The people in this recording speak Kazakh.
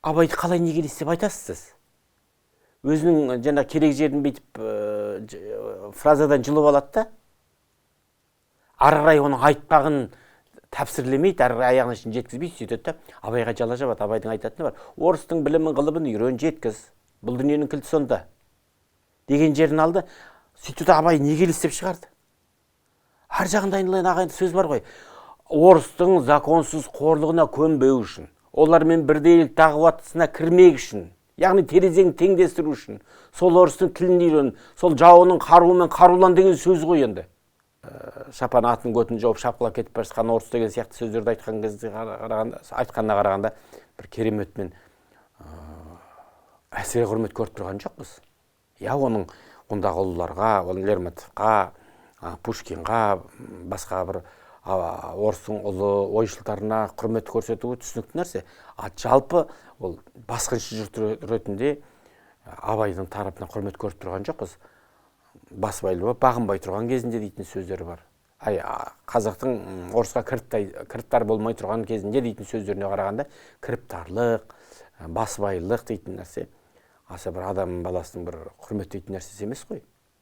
Абайды қалай неге деп айтасыз? Өзінің жаңа керек жерін бүйтіп фразадан жұлып алады да, ары қарай оның айтпағын тәпсірлемейді, ары қарай аяғына шейін жеткізбейді, сөйтеді да, Абайға жала жабады. Абайдың айтатыны бар: орыстың білімін ғылымын үйрен жеткіз, бұл дүниенің кілті сонда деген жерін алды. Сөйтеді, Абай неге деп шығарды. Ар жағында айналайын ағайынды сөз бар ғой: орыстың законсыз қорлығына көнбеу үшін, олармен бірдейлік дағуатысына кірмек үшін, яғни терезеңді теңдестіру үшін, сол орыстың тілін үйрен, сол жауының қаруымен қарулан деген сөз ғой енді. Шапан атын көтін жауып шапқылап кетіп бара жатқан орыс деген сияқты сөздерді айтқанына қарағанда бір кереметпен әсіре құрмет көріп тұрған жоқпыз. Я оның ондағы ұлыларға, Лермонтовқа, Пушкинға, басқа бір орыстың ұлы ойшылдарына құрмет көрсетуі түсінікті нәрсе. Жалпы ол басқыншы жұрт ретінде Абайдың тарапынан құрмет көріп тұрған жоқпыз. Басбайлы бағынбай тұрған кезінде дейтін сөздері бар. Қазақтың орысқа кіріптар болмай тұрған кезінде дейтін сөздеріне қарағанда, кіріптарлық, басбайлық дейтін нәрсе аса бір адам баласының бір құрметтейтін нәрсесі емес қой.